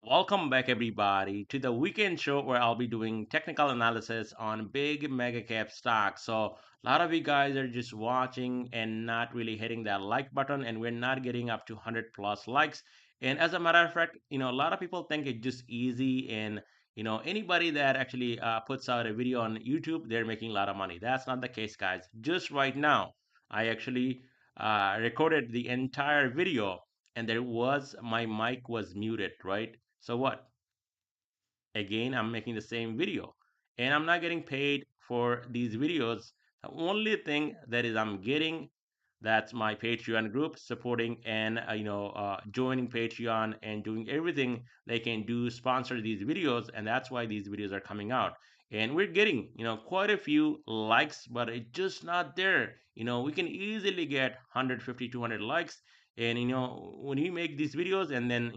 Welcome back, everybody, to the weekend show where I'll be doing technical analysis on big mega cap stocks. So, a lot of you guys are just watching and not really hitting that like button, and we're not getting up to 100 plus likes. And as a matter of fact, a lot of people think it's just easy, and anybody that actually puts out a video on YouTube, they're making a lot of money. That's not the case, guys. Just right now, I actually recorded the entire video, and my mic was muted, right? So what? Again, I'm making the same video and I'm not getting paid for these videos. The only thing that is I'm getting, that's my Patreon group supporting and joining Patreon and doing everything they can do, sponsor these videos, and that's why these videos are coming out. And we're getting quite a few likes, but it's just not there. We can easily get 150 200 likes, and when you make these videos and then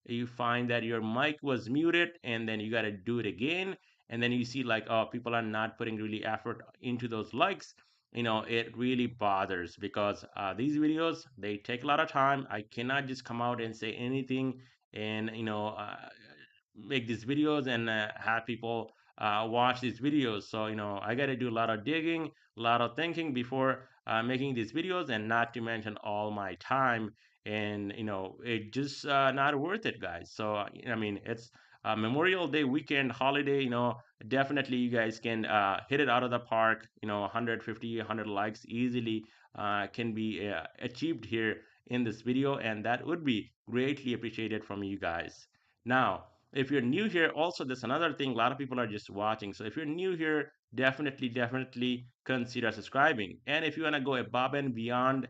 you find that your mic was muted and then you got to do it again, and then you see like, oh, people are not putting really effort into those likes. It really bothers because these videos, they take a lot of time. I cannot just come out and say anything and make these videos and have people watch these videos. So I got to do a lot of digging, a lot of thinking before making these videos, and not to mention all my time. And it just not worth it, guys. So I mean, it's Memorial Day weekend holiday. Definitely you guys can hit it out of the park. 150 100 likes easily can be achieved here in this video, and that would be greatly appreciated from you guys. Now, if you're new here, also there's another thing, a lot of people are just watching. So if you're new here, definitely consider subscribing. And if you want to go above and beyond,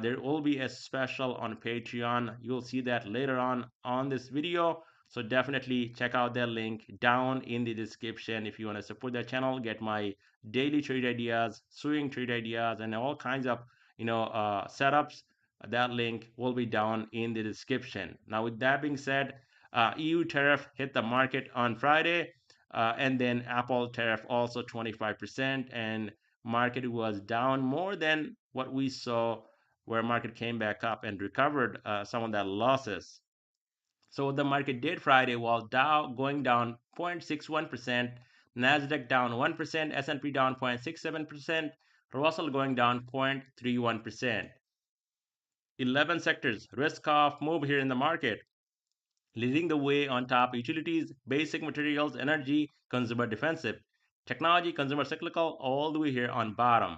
there will be a special on Patreon. You'll see that later on this video. So definitely check out that link down in the description if you want to support the channel, get my daily trade ideas, swing trade ideas, and all kinds of setups. That link will be down in the description. Now, with that being said, EU tariff hit the market on Friday, and then Apple tariff also 25%, and market was down more than what we saw, where market came back up and recovered some of that losses. So what the market did Friday was Dow going down 0.61%, Nasdaq down 1%, S&P down 0.67%, Russell going down 0.31%. 11 sectors risk off move here in the market. Leading the way on top, utilities, basic materials, energy, consumer defensive, technology, consumer cyclical, all the way here on bottom.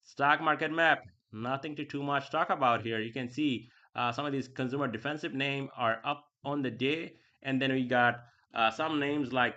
Stock market map, nothing to too much talk about here. You can see some of these consumer defensive names are up on the day, and then we got some names like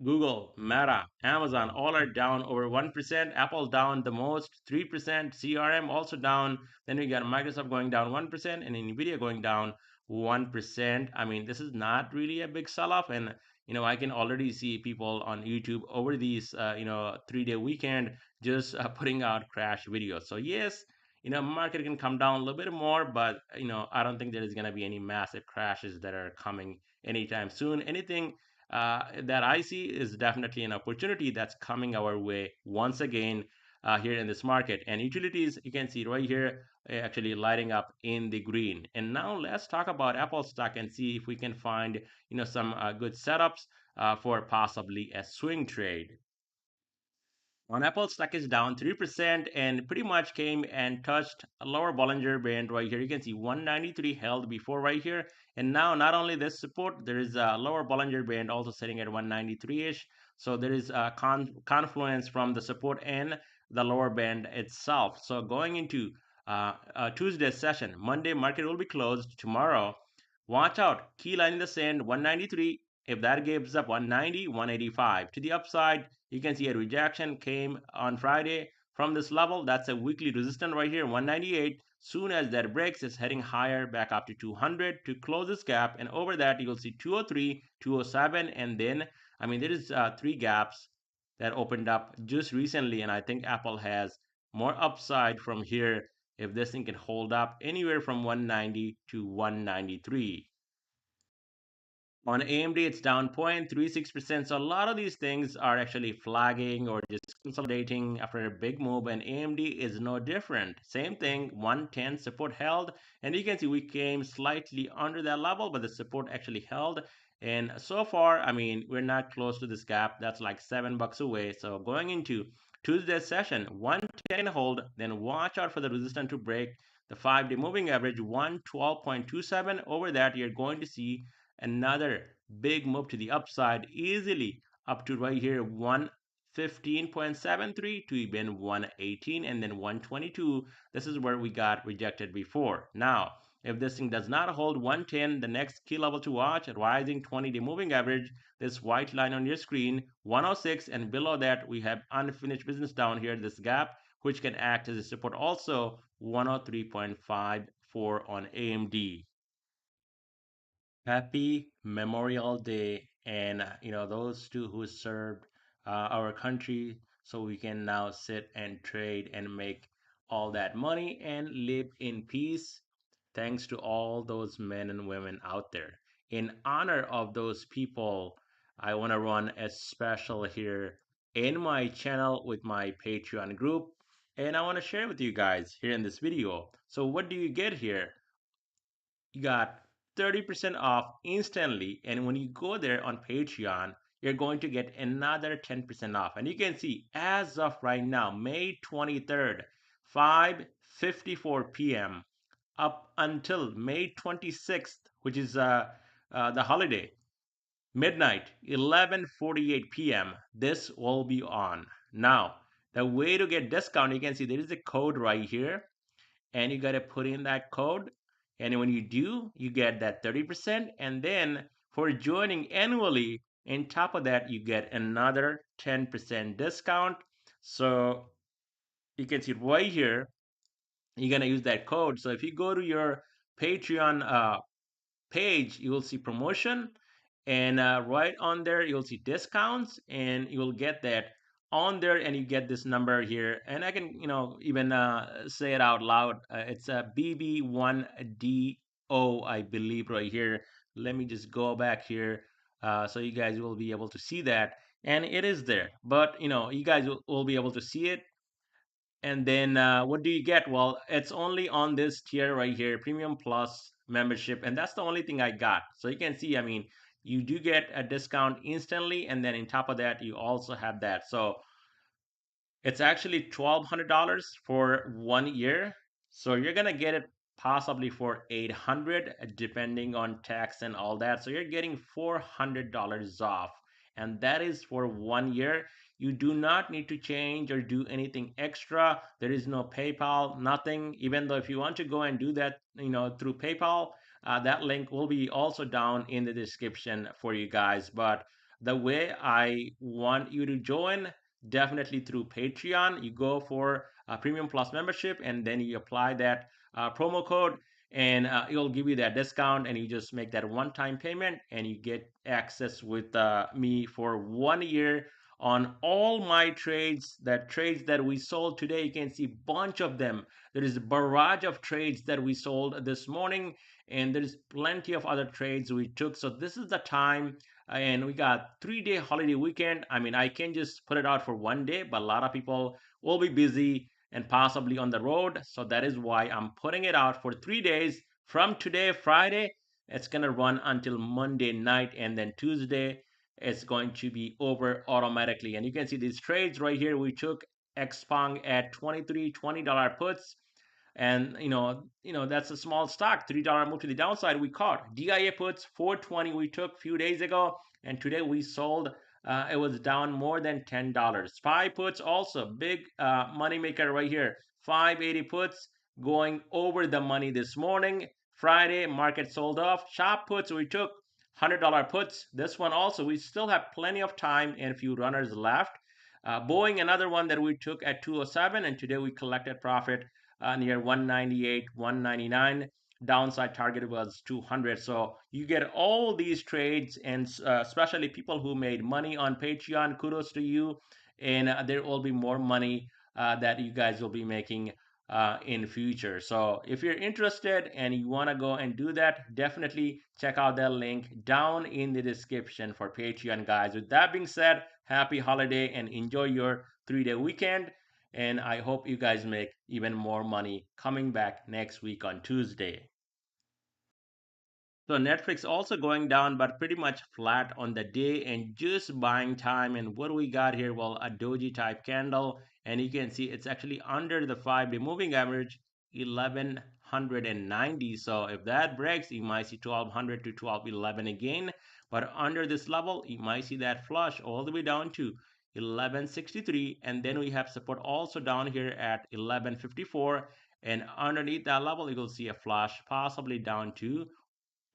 Google, Meta, Amazon, all are down over 1%. Apple down the most, 3%. CRM also down. Then we got Microsoft going down 1% and Nvidia going down 1%. I mean, this is not really a big sell off. And, I can already see people on YouTube over these, 3-day weekend just putting out crash videos. So, yes, market can come down a little bit more, but, I don't think there is going to be any massive crashes that are coming anytime soon. Anything that I see is definitely an opportunity that's coming our way once again here in this market. And utilities, you can see right here, actually lighting up in the green. And now let's talk about Apple stock and see if we can find, some good setups for possibly a swing trade. On Apple, stock is down 3% and pretty much came and touched a lower Bollinger Band right here. You can see 193 held before right here. And now not only this support, there is a lower Bollinger Band also sitting at 193-ish. So there is a confluence from the support and the lower band itself. So going into Tuesday's session, Monday market will be closed tomorrow. Watch out, key line in the sand, 193. If that gives up 190, 185 to the upside, you can see a rejection came on Friday from this level. That's a weekly resistance right here, 198. Soon as that breaks, it's heading higher back up to 200 to close this gap. And over that, you'll see 203, 207. And then, I mean, there is three gaps that opened up just recently. And I think Apple has more upside from here if this thing can hold up anywhere from 190 to 193. On AMD, it's down 0.36%. So a lot of these things are actually flagging or just consolidating after a big move, and AMD is no different. Same thing, 110 support held, and you can see we came slightly under that level, but the support actually held. And so far, I mean, we're not close to this gap. That's like $7 away. So going into Tuesday's session, 110 hold, then watch out for the resistance to break the 5-day moving average 112.27. Over that, you're going to see another big move to the upside, easily up to right here 115.73 to even 118 and then 122. This is where we got rejected before. Now, if this thing does not hold 110, the next key level to watch, rising 20-day moving average, this white line on your screen, 106, and below that we have unfinished business down here, this gap, which can act as a support also, 103.54 on AMD. Happy Memorial Day, and those two who served our country, so we can now sit and trade and make all that money and live in peace. Thanks to all those men and women out there. In honor of those people, I want to run a special here in my channel with my Patreon group, and I want to share with you guys here in this video. So what do you get here? You got 30% off instantly, and when you go there on Patreon, you're going to get another 10% off. And you can see as of right now, May 23rd, 5:54 p.m. up until May 26th, which is the holiday, midnight, 11:48 p.m. This will be on. Now, the way to get discount, you can see there is a code right here, and you got to put in that code. And when you do, you get that 30%. And then for joining annually, on top of that, you get another 10% discount. So you can see right here, you're going to use that code. So if you go to your Patreon page, you will see promotion, and right on there you'll see discounts, and you'll get that on there, and you get this number here, and I can even say it out loud. It's a BB1DO, I believe, right here. Let me just go back here, so you guys will be able to see that, and it is there, but you guys will be able to see it. And then what do you get? Well, it's only on this tier right here, Premium Plus membership, and that's the only thing I got. So you can see, I mean, you do get a discount instantly, and then on top of that, you also have that. So it's actually $1,200 for 1 year. So you're gonna get it possibly for 800, depending on tax and all that. So you're getting $400 off, and that is for 1 year. You do not need to change or do anything extra. There is no PayPal, nothing. Even though if you want to go and do that, through PayPal, that link will be also down in the description for you guys. But the way I want you to join, definitely through Patreon. You go for a Premium Plus membership, and then you apply that promo code, and it'll give you that discount, and you just make that one-time payment, and you get access with me for 1 year on all my trades. That trades that we sold today, you can see a bunch of them. There is a barrage of trades that we sold this morning, and there's plenty of other trades we took. So this is the time, and we got 3-day holiday weekend. I mean, I can just put it out for 1 day, but a lot of people will be busy and possibly on the road. So that is why I'm putting it out for 3 days from today, Friday. It's going to run until Monday night, and then Tuesday it's going to be over automatically. And you can see these trades right here. We took Xpong at $23.20 puts, and that's a small stock. $3 move to the downside we caught. DIA puts 420 we took few days ago, and today we sold. It was down more than $10. SPY puts also big money maker right here. 580 puts going over the money this morning. Friday market sold off. Shop puts we took $100 puts. This one also, we still have plenty of time and a few runners left. Boeing, another one that we took at 207, and today we collected profit near 198, 199. Downside target was 200. So you get all these trades, and especially people who made money on Patreon, kudos to you. And there will be more money that you guys will be making in future. So if you're interested and you want to go and do that, definitely check out that link down in the description for Patreon, guys. With that being said, happy holiday and enjoy your 3-day weekend. And I hope you guys make even more money coming back next week on Tuesday. So Netflix also going down, but pretty much flat on the day and just buying time. And what do we got here? Well, a doji type candle, and you can see it's actually under the 5-day moving average, 1190. So if that breaks, you might see 1200 to 1211 again. But under this level, you might see that flush all the way down to 1163, and then we have support also down here at 1154, and underneath that level, you'll see a flush possibly down to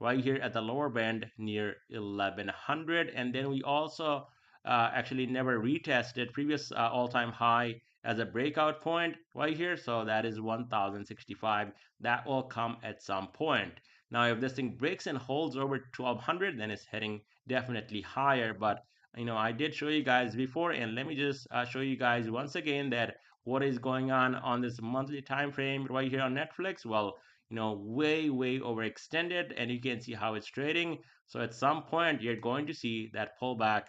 right here at the lower band near 1100. And then we also actually never retested previous all-time high as a breakout point right here, so that is 1065. That will come at some point. Now if this thing breaks and holds over 1200, then it's heading definitely higher. But I did show you guys before, and let me just show you guys once again that what is going on this monthly time frame right here on Netflix. Well, way overextended, and you can see how it's trading. So at some point, you're going to see that pullback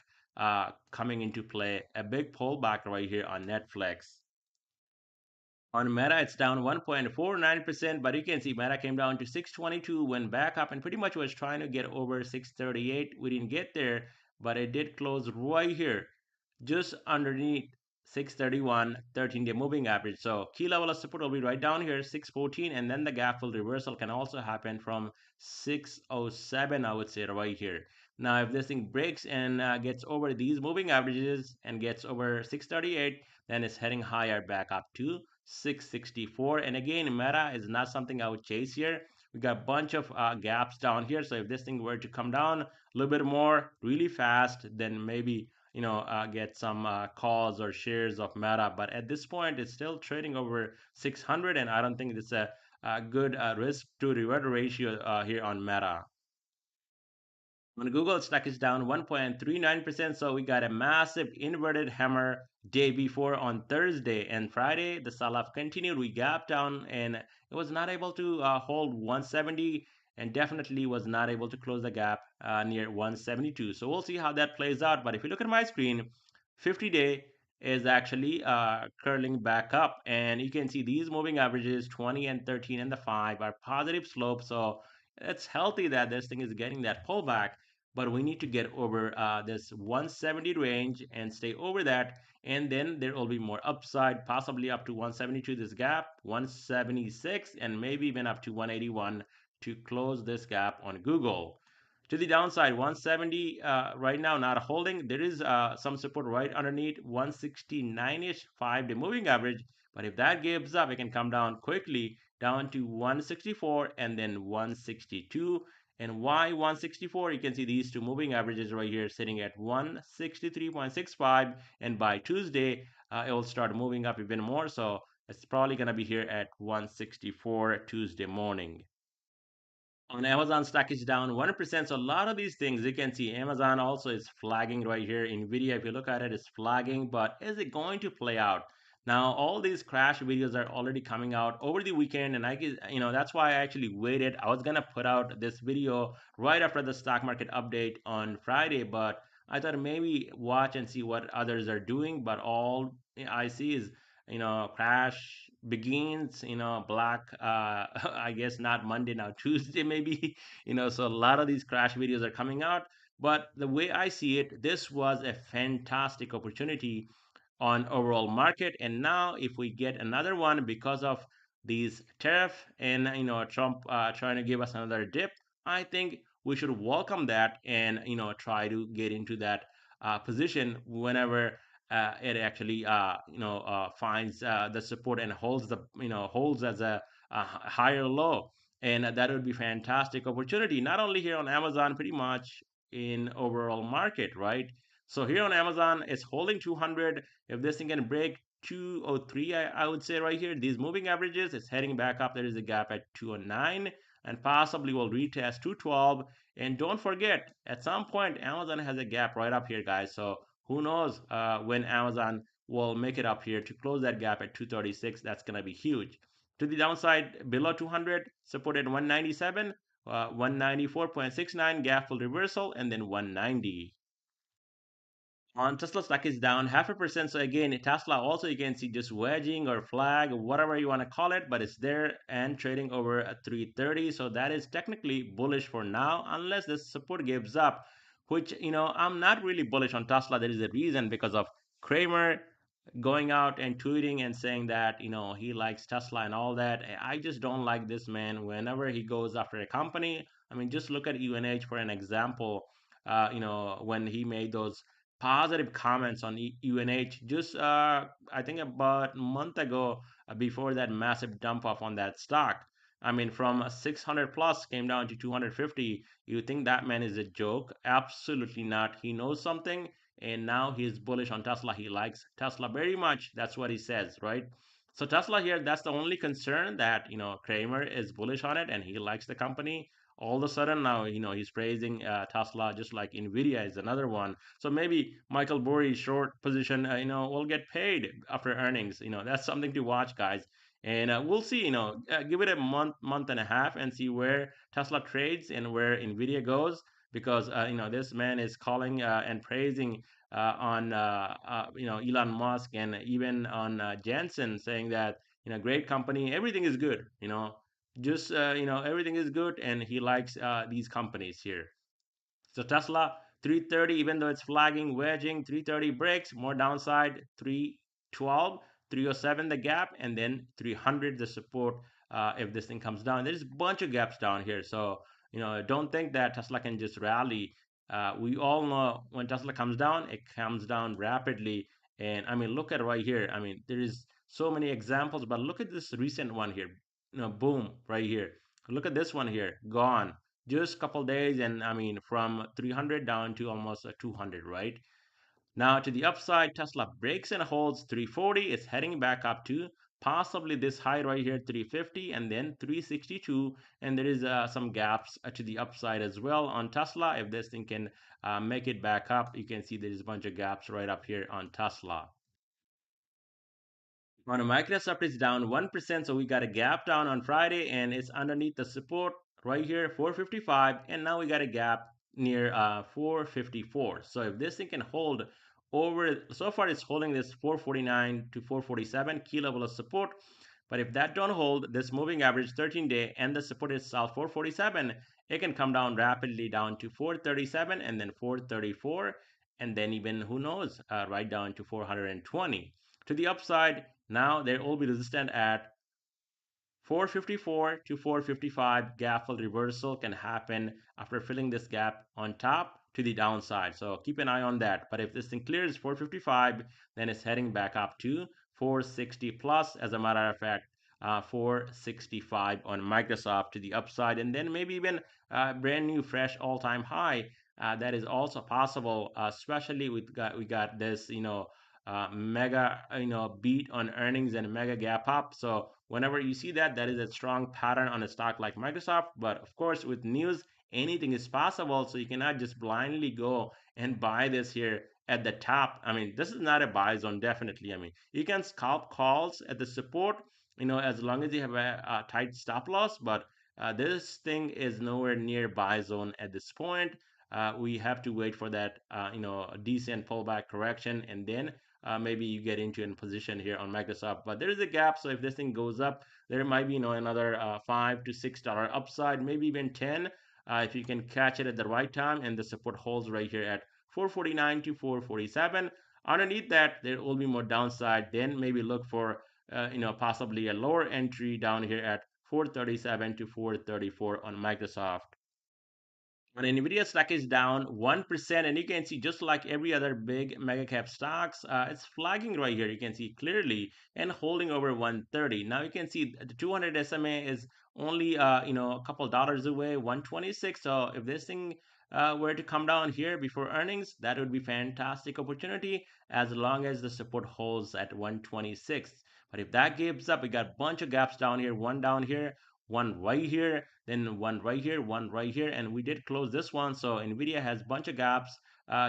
coming into play, a big pullback right here on Netflix. On Meta, it's down 1.49%, but you can see Meta came down to 622, went back up, and pretty much was trying to get over 638. We didn't get there, but it did close right here, just underneath 631 13-day moving average. So key level of support will be right down here, 614, and then the gap fill reversal can also happen from 607, I would say, right here. Now if this thing breaks and gets over these moving averages and gets over 638, then it's heading higher back up to 664. And again, Meta is not something I would chase here. We got a bunch of gaps down here, so if this thing were to come down a little bit more really fast, then maybe get some calls or shares of Meta. But at this point, it's still trading over 600, and I don't think it's a good risk to reward ratio here on Meta. On Google, stock is down 1.39%. So we got a massive inverted hammer day before on Thursday and Friday. The sell-off continued. We gapped down and it was not able to hold 170, and definitely was not able to close the gap near 172. So we'll see how that plays out. But if you look at my screen, 50-day is actually curling back up, and you can see these moving averages 20 and 13 and the 5 are positive slope. So it's healthy that this thing is getting that pullback, but we need to get over this 170 range and stay over that, and then there will be more upside, possibly up to 172 this gap, 176, and maybe even up to 181 to close this gap on Google. To the downside, 170 right now not holding. There is some support right underneath 169-ish 5-day moving average, but if that gives up, it can come down quickly down to 164 and then 162. And why 164? You can see these two moving averages right here sitting at 163.65, and by Tuesday it will start moving up even more. So it's probably going to be here at 164 Tuesday morning. On Amazon, stock is down 1%. So a lot of these things you can see Amazon also is flagging right here. Nvidia, if you look at it, is flagging, but is it going to play out? Now all these crash videos are already coming out over the weekend, and I guess that's why I actually waited. I was gonna put out this video right after the stock market update on Friday, but I thought maybe watch and see what others are doing. But all I see is crash begins, black I guess not Monday, now Tuesday maybe. So a lot of these crash videos are coming out, but the way I see it, this was a fantastic opportunity on overall market. And now if we get another one because of these tariff and Trump trying to give us another dip, I think we should welcome that and try to get into that position whenever it actually finds the support and holds as a higher low. And that would be fantastic opportunity not only here on Amazon, pretty much in overall market, right? So here on Amazon, it's holding 200. If this thing can break 203, I would say right here, these moving averages, it's heading back up. There is a gap at 209 and possibly will retest 212. And don't forget, at some point, Amazon has a gap right up here, guys. So who knows when Amazon will make it up here to close that gap at 236. That's going to be huge. To the downside, below 200, support at 197, 194.69, gap full reversal, and then 190. On Tesla stock is down 0.5%. So again, Tesla also you can see just wedging or flag, whatever you want to call it, but it's there and trading over at 330. So that is technically bullish for now, unless the support gives up, which I'm not really bullish on Tesla. There is a reason because of Kramer going out and tweeting and saying that he likes Tesla and all that. I just don't like this man whenever he goes after a company. I mean, just look at UNH for an example. When he made those positive comments on UNH just I think about a month ago, before that massive dump off on that stock. I mean, from 600 plus came down to 250. You think that man is a joke? Absolutely not. He knows something, and now he's bullish on Tesla. He likes Tesla very much. That's what he says, right? So Tesla here, that's the only concern, that Kramer is bullish on it and he likes the company. All of a sudden now, he's praising Tesla, just like Nvidia is another one. So maybe Michael Burry's short position, will get paid after earnings. That's something to watch, guys. And we'll see. Give it a month and a half, and see where Tesla trades and where Nvidia goes. Because this man is calling and praising on Elon Musk, and even on Jensen, saying that great company, everything is good. Just everything is good, and he likes these companies here. So Tesla 330, even though it's flagging, wedging, 330 breaks, more downside, 312, 307 the gap, and then 300 the support if this thing comes down. There's a bunch of gaps down here. So, don't think that Tesla can just rally. We all know when Tesla comes down, it comes down rapidly. And I mean, look at right here. I mean, there is so many examples, but look at this recent one here. Boom, right here. Look at this one here, gone just couple days, and I mean from 300 down to almost 200, right? Now to the upside, Tesla breaks and holds 340. It's heading back up to possibly this high right here, 350, and then 362. And there is some gaps to the upside as well on Tesla. If this thing can make it back up, you can see there is a bunch of gaps right up here on Tesla. On a Microsoft, it's down 1%, so we got a gap down on Friday, and it's underneath the support right here, 455, and now we got a gap near 454. So if this thing can hold over, so far it's holding this 449 to 447 key level of support. But if that don't hold, this moving average 13-day and the support itself 447, it can come down rapidly down to 437 and then 434, and then even who knows, right down to 420. To the upside, now there will be resistance at 454 to 455. Gap fill reversal can happen after filling this gap on top to the downside. So keep an eye on that. But if this thing clears 455, then it's heading back up to 460 plus. As a matter of fact, 465 on Microsoft to the upside, and then maybe even brand new fresh all-time high. That is also possible, especially we got this mega beat on earnings and mega gap up. So whenever you see that, that is a strong pattern on a stock like Microsoft. But of course, with news, anything is possible. So you cannot just blindly go and buy this here at the top. I mean, this is not a buy zone, definitely. I mean, you can scalp calls at the support, as long as you have a tight stop loss. But this thing is nowhere near buy zone at this point. We have to wait for that, decent pullback correction, and then maybe you get into a position here on Microsoft. But there is a gap, so if this thing goes up, there might be another $5 to $6 upside, maybe even 10, if you can catch it at the right time, and the support holds right here at 449 to 447. Underneath that, there will be more downside. Then maybe look for possibly a lower entry down here at 437 to 434 on Microsoft. When Nvidia stock is down 1%, and you can see just like every other big mega cap stocks, it's flagging right here. You can see clearly and holding over 130. Now you can see the 200 SMA is only a couple dollars away, 126. So if this thing were to come down here before earnings, that would be fantastic opportunity as long as the support holds at 126. But if that gives up, we got a bunch of gaps down here, one down here, one right here, then one right here, one right here, and we did close this one. So Nvidia has a bunch of gaps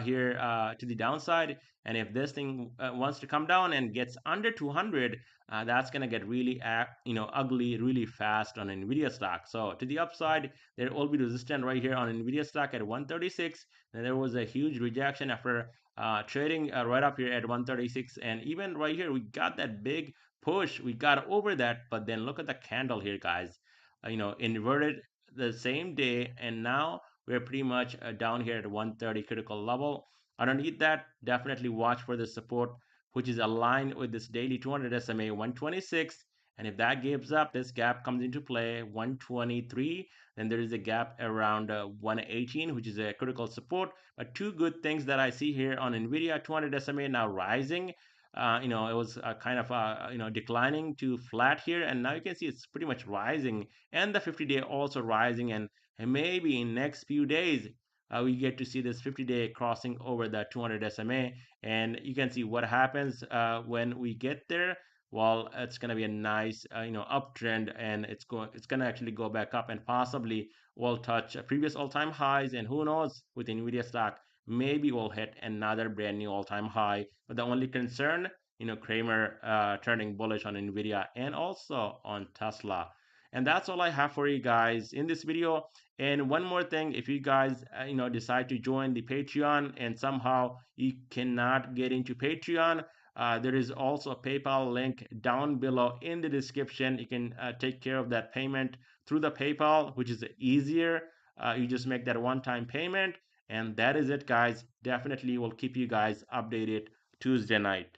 here to the downside. And if this thing wants to come down and gets under 200, that's going to get really ugly really fast on Nvidia stock. So to the upside, there will be resistance right here on Nvidia stock at 136. And there was a huge rejection after trading right up here at 136. And even right here, we got that big push. We got over that, but then look at the candle here, guys. Inverted the same day, and now we're pretty much down here at 130 critical level. Underneath that, definitely watch for the support, which is aligned with this daily 200 SMA 126. And if that gives up, this gap comes into play 123. Then there is a gap around 118, which is a critical support. But two good things that I see here on Nvidia 200 SMA now rising. It was kind of declining to flat here, and now you can see it's pretty much rising, and the 50-day also rising, and maybe in next few days we get to see this 50-day crossing over the 200 SMA, and you can see what happens when we get there. Well, it's going to be a nice uptrend, and it's going to actually go back up and possibly will touch previous all-time highs, and who knows, with Nvidia stock maybe we'll hit another brand new all-time high. But the only concern, Kramer turning bullish on Nvidia and also on Tesla. And that's all I have for you guys in this video. And one more thing, if you guys decide to join the Patreon and somehow you cannot get into Patreon, there is also a PayPal link down below in the description. You can take care of that payment through the PayPal, which is easier. You just make that one-time payment, and that is it, guys. Definitely will keep you guys updated Tuesday night.